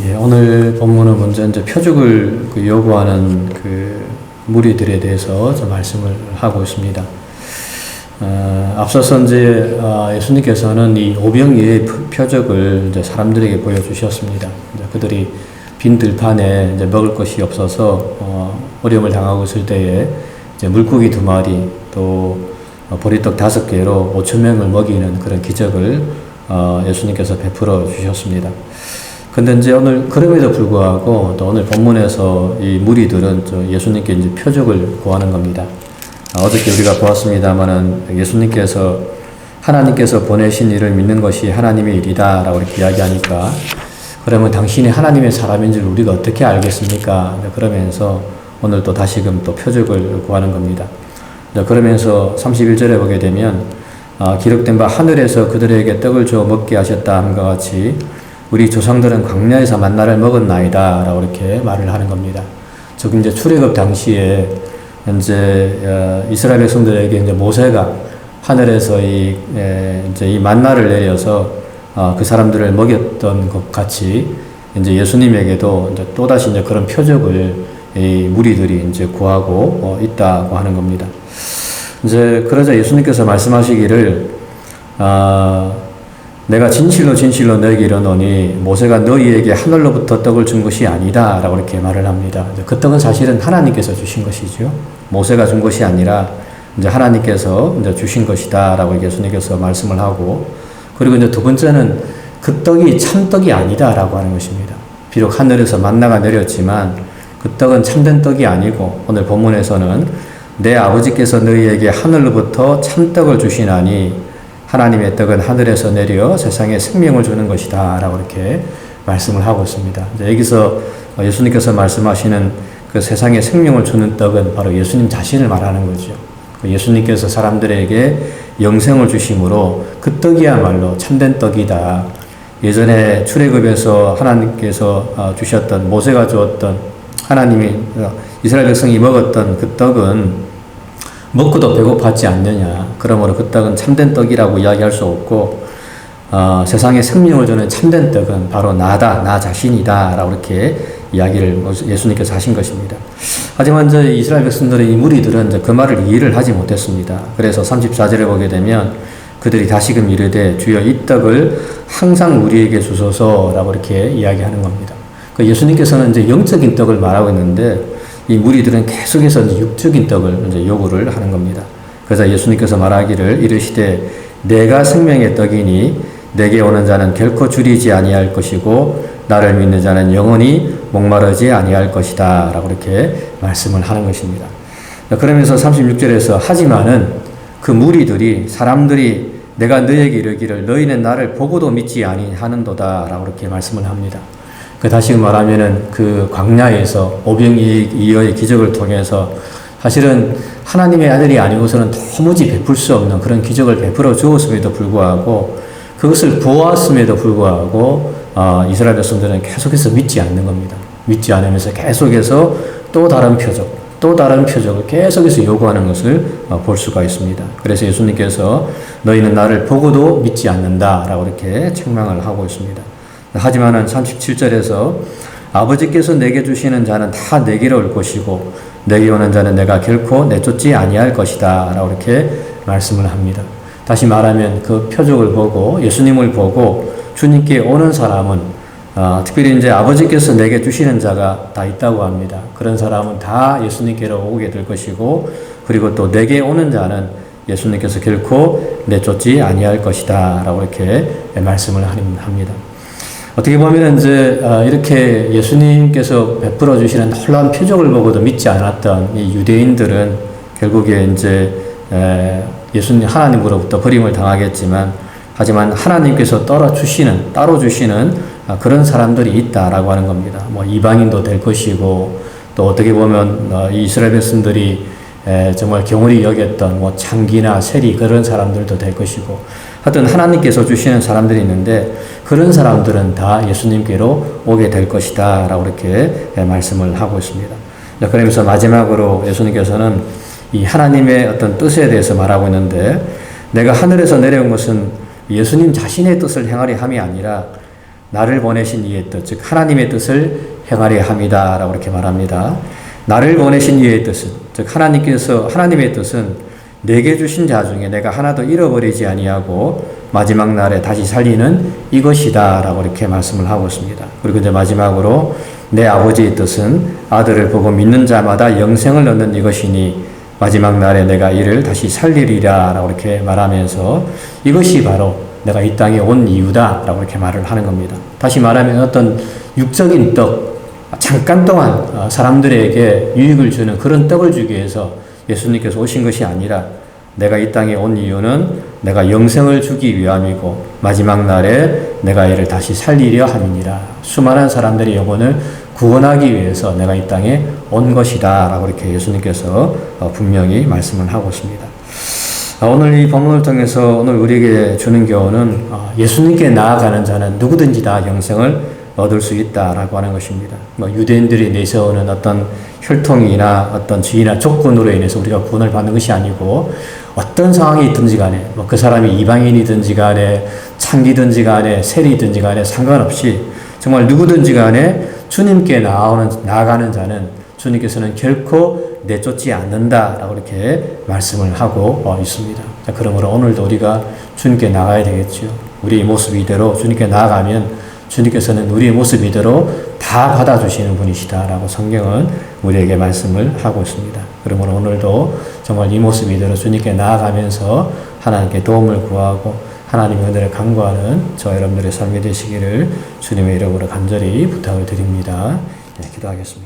예, 오늘 본문은 먼저 이제 표적을 요구하는 무리들에 대해서 좀 말씀을 하고 있습니다. 앞서서 이제 예수님께서는 이 오병이의 표적을 이제 사람들에게 보여주셨습니다. 이제 그들이 빈 들판에 이제 먹을 것이 없어서 어려움을 당하고 있을 때에 이제 물고기 2마리 또 보리떡 5개로 5,000명을 먹이는 그런 기적을 예수님께서 베풀어 주셨습니다. 근데 이제 오늘 그럼에도 불구하고 또 오늘 본문에서 이 무리들은 예수님께 이제 표적을 구하는 겁니다. 어저께 우리가 보았습니다만은 예수님께서 하나님께서 보내신 일을 믿는 것이 하나님의 일이다라고 이렇게 이야기하니까 그러면 당신이 하나님의 사람인 줄 우리가 어떻게 알겠습니까? 그러면서 오늘 또 다시금 또 표적을 구하는 겁니다. 그러면서 31절에 보게 되면 기록된 바 하늘에서 그들에게 떡을 주어 먹게 하셨다 함과 같이 우리 조상들은 광야에서 만나를 먹었나이다 라고 이렇게 말을 하는 겁니다. 즉 이제 출애굽 당시에 이제 이스라엘 백성들에게 이제 모세가 하늘에서 이제 이 만나를 내려서 그 사람들을 먹였던 것 같이 이제 예수님에게도 이제 또다시 이제 그런 표적을 이 무리들이 이제 구하고 있다고 하는 겁니다. 이제 그러자 예수님께서 말씀하시기를 내가 진실로 진실로 너에게 이르노니 모세가 너희에게 하늘로부터 떡을 준 것이 아니다 라고 이렇게 말을 합니다. 그 떡은 사실은 하나님께서 주신 것이죠. 모세가 준 것이 아니라 이제 하나님께서 이제 주신 것이다 라고 예수님께서 말씀을 하고, 그리고 이제 두 번째는 그 떡이 참떡이 아니다 라고 하는 것입니다. 비록 하늘에서 만나가 내렸지만 그 떡은 참된 떡이 아니고 오늘 본문에서는 내 아버지께서 너희에게 하늘로부터 참떡을 주시나니 하나님의 떡은 하늘에서 내려 세상에 생명을 주는 것이다 라고 이렇게 말씀을 하고 있습니다. 여기서 예수님께서 말씀하시는 그 세상에 생명을 주는 떡은 바로 예수님 자신을 말하는 거죠. 예수님께서 사람들에게 영생을 주심으로 그 떡이야말로 참된 떡이다. 예전에 출애굽에서 하나님께서 주셨던, 모세가 주었던, 하나님이 이스라엘 백성이 먹었던 그 떡은 먹고도 배고팠지 않느냐. 그러므로 그 떡은 참된 떡이라고 이야기할 수 없고 세상에 생명을 주는 참된 떡은 바로 나다, 나 자신이다 라고 이렇게 이야기를 예수님께서 하신 것입니다. 하지만 이제 이스라엘 백성들의 이 무리들은 이제 그 말을 이해를 하지 못했습니다. 그래서 34절에 보게 되면 그들이 다시금 이르되 주여 이 떡을 항상 우리에게 주소서 라고 이렇게 이야기하는 겁니다. 예수님께서는 이제 영적인 떡을 말하고 있는데 이 무리들은 계속해서 이제 육적인 떡을 이제 요구를 하는 겁니다. 그래서 예수님께서 말하기를 이르시되 내가 생명의 떡이니 내게 오는 자는 결코 줄이지 아니할 것이고 나를 믿는 자는 영원히 목마르지 아니할 것이다 라고 이렇게 말씀을 하는 것입니다. 그러면서 36절에서 하지만은 그 무리들이 사람들이 내가 너에게 이르기를 너희는 나를 보고도 믿지 아니하는도다 라고 이렇게 말씀을 합니다. 다시 말하면은 그 광야에서 오병이어의 기적을 통해서 사실은 하나님의 아들이 아니고서는 도무지 베풀 수 없는 그런 기적을 베풀어 주었음에도 불구하고 그것을 보았음에도 불구하고 이스라엘 백성들은 계속해서 믿지 않는 겁니다. 믿지 않으면서 계속해서 또 다른 표적을 계속해서 요구하는 것을 볼 수가 있습니다. 그래서 예수님께서 너희는 나를 보고도 믿지 않는다 라고 이렇게 책망을 하고 있습니다. 하지만은 37절에서 아버지께서 내게 주시는 자는 다 내게로 올 것이고 내게 오는 자는 내가 결코 내쫓지 아니할 것이다 라고 이렇게 말씀을 합니다. 다시 말하면 그 표적을 보고 예수님을 보고 주님께 오는 사람은 특별히 이제 아버지께서 내게 주시는 자가 다 있다고 합니다. 그런 사람은 다 예수님께로 오게 될 것이고 그리고 또 내게 오는 자는 예수님께서 결코 내쫓지 아니할 것이다 라고 이렇게 말씀을 합니다. 어떻게 보면 이제 이렇게 예수님께서 베풀어 주시는 놀라운 표적을 보고도 믿지 않았던 이 유대인들은 결국에 이제 예수님 하나님으로부터 버림을 당하겠지만 하지만 하나님께서 따로 주시는 그런 사람들이 있다라고 하는 겁니다. 뭐 이방인도 될 것이고 또 어떻게 보면 이스라엘 백성들이 정말 경홀히 여겼던 뭐 창기나 세리 그런 사람들도 될 것이고 하여튼 하나님께서 주시는 사람들이 있는데 그런 사람들은 다 예수님께로 오게 될 것이다 라고 이렇게 말씀을 하고 있습니다. 그러면서 마지막으로 예수님께서는 이 하나님의 어떤 뜻에 대해서 말하고 있는데 내가 하늘에서 내려온 것은 예수님 자신의 뜻을 행하려 함이 아니라 나를 보내신 이의 뜻, 즉 하나님의 뜻을 행하려 함이다 라고 이렇게 말합니다. 나를 보내신 이의 뜻은, 즉 하나님의 뜻은 내게 주신 자 중에 내가 하나도 잃어버리지 아니하고 마지막 날에 다시 살리는 이것이다 라고 이렇게 말씀을 하고 있습니다. 그리고 이제 마지막으로 내 아버지의 뜻은 아들을 보고 믿는 자마다 영생을 얻는 이것이니 마지막 날에 내가 이를 다시 살리리라 라고 이렇게 말하면서 이것이 바로 내가 이 땅에 온 이유다 라고 이렇게 말을 하는 겁니다. 다시 말하면 어떤 육적인 떡, 잠깐 동안 사람들에게 유익을 주는 그런 떡을 주기 위해서 예수님께서 오신 것이 아니라 내가 이 땅에 온 이유는 내가 영생을 주기 위함이고 마지막 날에 내가 이를 다시 살리려 함이니라. 수많은 사람들의 영혼을 구원하기 위해서 내가 이 땅에 온 것이다 라고 이렇게 예수님께서 분명히 말씀을 하고 있습니다. 오늘 이 본문을 통해서 오늘 우리에게 주는 교훈은 예수님께 나아가는 자는 누구든지 다 영생을 얻을 수 있다라고 하는 것입니다. 유대인들이 내세우는 어떤 혈통이나 어떤 지위나 조건으로 인해서 우리가 구원을 받는 것이 아니고 어떤 상황이 있든지 간에 그 사람이 이방인이든지 간에 창기든지 간에 세리든지 간에 상관없이 정말 누구든지 간에 주님께 나아가는 자는 주님께서는 결코 내쫓지 않는다라고 이렇게 말씀을 하고 있습니다. 자, 그러므로 오늘도 우리가 주님께 나가야 되겠죠. 우리의 모습 이대로 주님께 나아가면 주님께서는 우리의 모습 이대로 다 받아주시는 분이시다라고 성경은 우리에게 말씀을 하고 있습니다. 그러므로 오늘도 정말 이 모습 이대로 주님께 나아가면서 하나님께 도움을 구하고 하나님의 은혜를 간구하는 저와 여러분들의 삶이 되시기를 주님의 이름으로 간절히 부탁을 드립니다. 네, 기도하겠습니다.